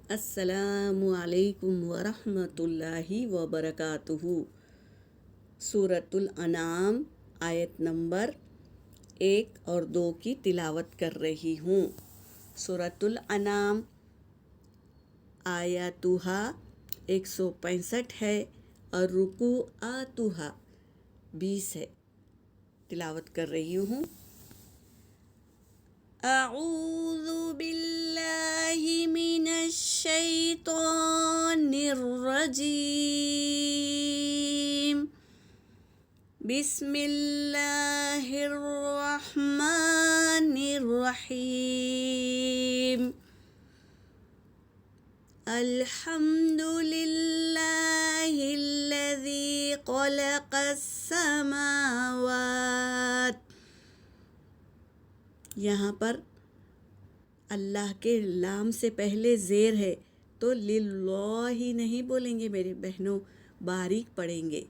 السلام علیکم ورحمۃ اللہ وبرکاتہ۔ سورۃ الانعام آیت نمبر 1 اور 2 کی تلاوت کر رہی ہوں۔ سورۃ الانعام آیاتھا 165 ہے اور رکوعاتھا 20 ہے۔ تلاوت کر رہی ہوں۔ اعوذ باللہ من الشیطان الرجیم، بسم اللہ الرحمن الرحیم، الحمد للہ الذی خلق السماوات۔ یہاں پر اللہ کے لام سے پہلے زیر ہے تو للہ ہی نہیں بولیں گے میری بہنوں، باریک پڑھیں گے۔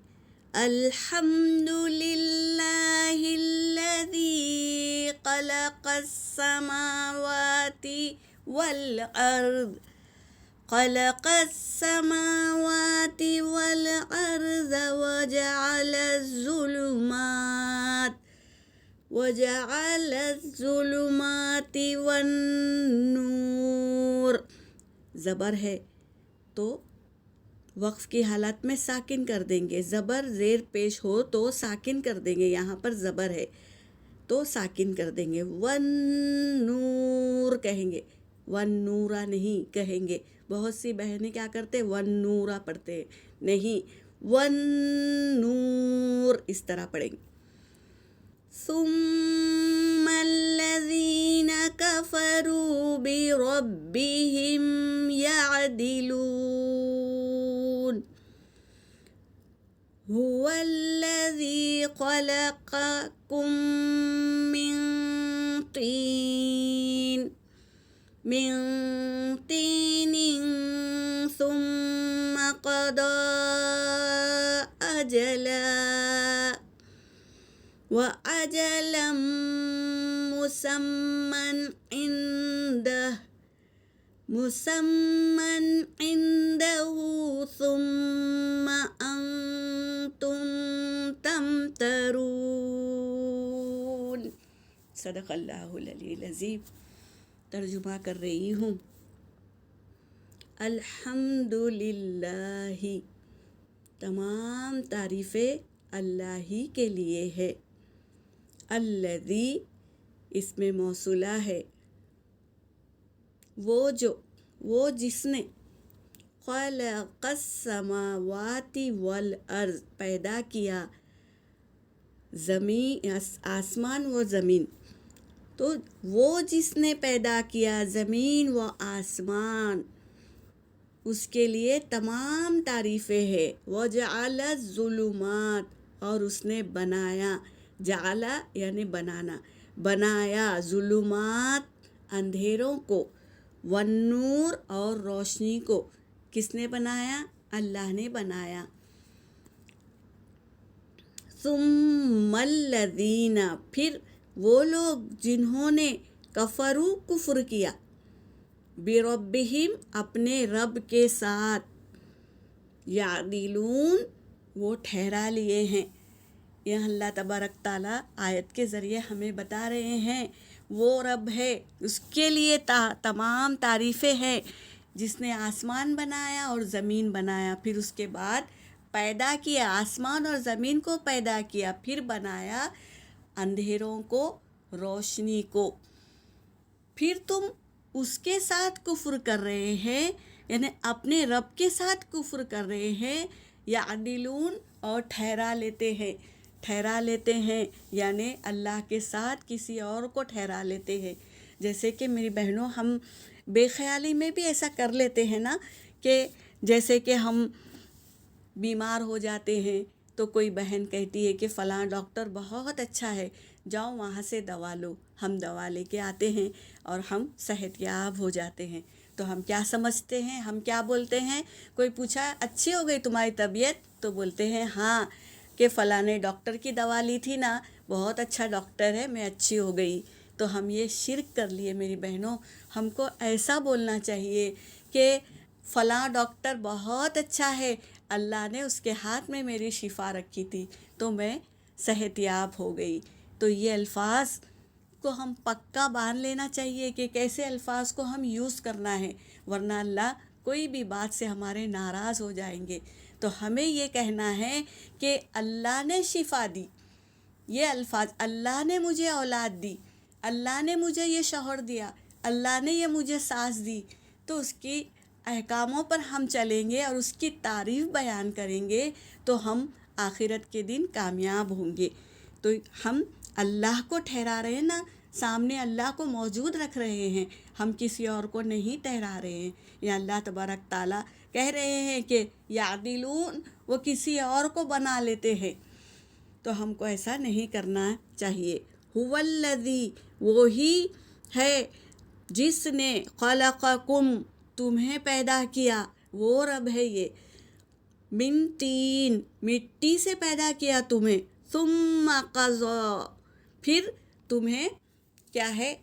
الحمد للہ الذی خلق السماوات والارض، خلق السماوات والارض وجعل الظلمات والنور۔ زبر ہے تو وقف کی حالت میں ساکن کر دیں گے، زبر زیر پیش ہو تو ساکن کر دیں گے، یہاں پر زبر ہے تو ساکن کر دیں گے۔ والنور کہیں گے، والنورا نہیں کہیں گے۔ بہت سی بہنیں کیا کرتے والنورا پڑھتے ہیں، نہیں، والنور اس طرح پڑھیں گے۔ ثم الذین کفروا بربهم یعدلون، هو الذی خلقکم من طین ثم قضى أجلا وأجلا مسمى عنده ثم أنتم تمترون۔ صدق اللہ العلی العظیم۔ ترجمہ کر رہی ہوں۔ الحمد للہ، تمام تعریفیں اللہ ہی کے لیے ہے۔ الذی اسم موصولہ ہے، وہ جس نے خلق السماوات والارض پیدا کیا زمین، آسمان و زمین، تو وہ جس نے پیدا کیا زمین و آسمان، اس کے لیے تمام تعریفیں ہیں۔ وجعل الظلمات، اور اس نے بنایا، جعل یعنی بنانا، بنایا ظلمات اندھیروں کو، والنور اور روشنی کو۔ کس نے بنایا؟ اللہ نے بنایا۔ ثم الذین، پھر وہ لوگ جنہوں نے کفروا کفر کیا، بربہم اپنے رب کے ساتھ، یعدلون وہ ٹھہرا لیے ہیں۔ یہ اللہ تبارک تعالیٰ آیت کے ذریعے ہمیں بتا رہے ہیں وہ رب ہے، اس کے لیے تمام تعریفیں ہیں جس نے آسمان بنایا اور زمین بنایا، پھر اس کے بعد پیدا کیا، آسمان اور زمین کو پیدا کیا، پھر بنایا اندھیروں کو، روشنی کو۔ پھر تم اس کے ساتھ کفر کر رہے ہیں، یعنی اپنے رب کے ساتھ کفر کر رہے ہیں، یعدلون اور ٹھہرا لیتے ہیں، یعنی اللہ کے ساتھ کسی اور کو ٹھہرا لیتے ہیں۔ جیسے کہ میری بہنوں، ہم بے خیالی میں بھی ایسا کر لیتے ہیں نا، کہ جیسے کہ ہم بیمار ہو جاتے ہیں تو کوئی بہن کہتی ہے کہ فلاں ڈاکٹر بہت اچھا ہے، جاؤ وہاں سے دوا لو۔ ہم دوا لے کے آتے ہیں اور ہم صحت یاب ہو جاتے ہیں، تو ہم کیا سمجھتے ہیں، ہم کیا بولتے ہیں؟ کوئی پوچھا اچھی ہو گئی تمہاری طبیعت، تو بولتے ہیں ہاں کہ فلاں ڈاکٹر کی دوا لی تھی نا، بہت اچھا ڈاکٹر ہے، میں اچھی ہو گئی۔ تو ہم یہ شرک کر لیے میری بہنوں۔ ہم کو ایسا بولنا چاہیے کہ فلاں ڈاکٹر بہت اچھا ہے، اللہ نے اس کے ہاتھ میں میری شفا رکھی تھی تو میں صحت یاب ہو گئی۔ تو یہ الفاظ کو ہم پکا باندھ لینا چاہیے کہ کیسے الفاظ کو ہم یوز کرنا ہے، ورنہ اللہ کوئی بھی بات سے ہمارے ناراض ہو جائیں گے۔ تو ہمیں یہ کہنا ہے کہ اللہ نے شفا دی، یہ الفاظ، اللہ نے مجھے اولاد دی، اللہ نے مجھے یہ شوہر دیا، اللہ نے یہ مجھے ساس دی، تو اس کی احکاموں پر ہم چلیں گے اور اس کی تعریف بیان کریں گے تو ہم آخرت کے دن کامیاب ہوں گے۔ تو ہم اللہ کو ٹھہرا رہے ہیں نا، سامنے اللہ کو موجود رکھ رہے ہیں، ہم کسی اور کو نہیں ٹھہرا رہے ہیں۔ یا اللہ تبارک تعالیٰ کہہ رہے ہیں کہ یعدلون، وہ کسی اور کو بنا لیتے ہیں، تو ہم کو ایسا نہیں کرنا چاہیے۔ هو الذی، وہی ہے جس نے خلقکم، تمہیں پیدا کیا، وہ رب ہے یہ، من طین، مٹی سے پیدا کیا تمہیں، ثم قضا، پھر تمہیں کیا ہے،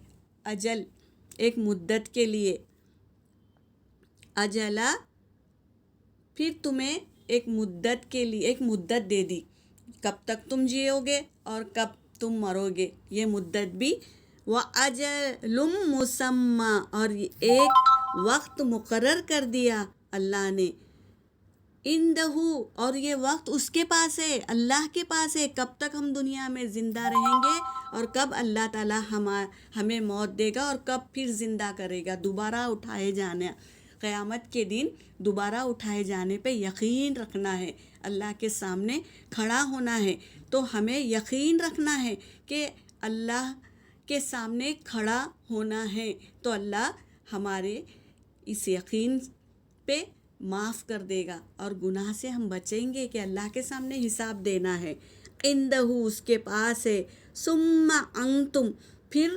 اجل، ایک مدت کے لیے، اجلا، پھر تمہیں ایک مدت کے لیے ایک مدت دے دی، کب تک تم جیو گے اور کب تم مرو گے، یہ مدت بھی، وَأَجَلٌ مُّسَمًّى، اور ایک وقت مقرر کر دیا اللہ نے، عندہ، اور یہ وقت اس کے پاس ہے، اللہ کے پاس ہے، کب تک ہم دنیا میں زندہ رہیں گے اور کب اللہ تعالیٰ ہمیں موت دے گا اور کب پھر زندہ کرے گا، دوبارہ اٹھائے جانا، قیامت کے دن دوبارہ اٹھائے جانے پہ یقین رکھنا ہے، اللہ کے سامنے کھڑا ہونا ہے، تو ہمیں یقین رکھنا ہے کہ اللہ کے سامنے کھڑا ہونا ہے، تو اللہ ہمارے اس یقین پہ معاف کر دے گا اور گناہ سے ہم بچیں گے کہ اللہ کے سامنے حساب دینا ہے، عندہ، اس کے پاس ہے، ثم انتم، پھر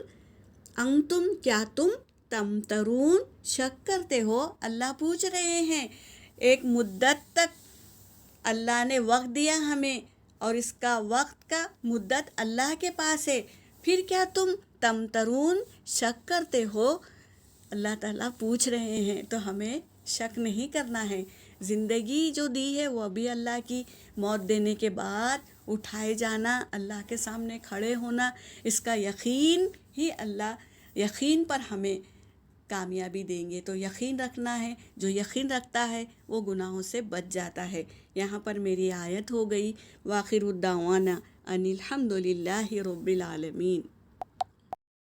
انتم، کیا تم، تمترون، شک کرتے ہو، اللہ پوچھ رہے ہیں، ایک مدت تک اللہ نے وقت دیا ہمیں اور اس کا وقت کا مدت اللہ کے پاس ہے، پھر کیا تم تمترون، شک کرتے ہو، اللہ تعالیٰ پوچھ رہے ہیں، تو ہمیں شک نہیں کرنا ہے، زندگی جو دی ہے وہ بھی اللہ کی، موت دینے کے بعد اٹھائے جانا، اللہ کے سامنے کھڑے ہونا، اس کا یقین ہی اللہ، یقین پر ہمیں کامیابی دیں گے، تو یقین رکھنا ہے، جو یقین رکھتا ہے وہ گناہوں سے بچ جاتا ہے۔ یہاں پر میری آیت ہو گئی، وآخر الدعوانا ان الحمد للہ رب العالمین۔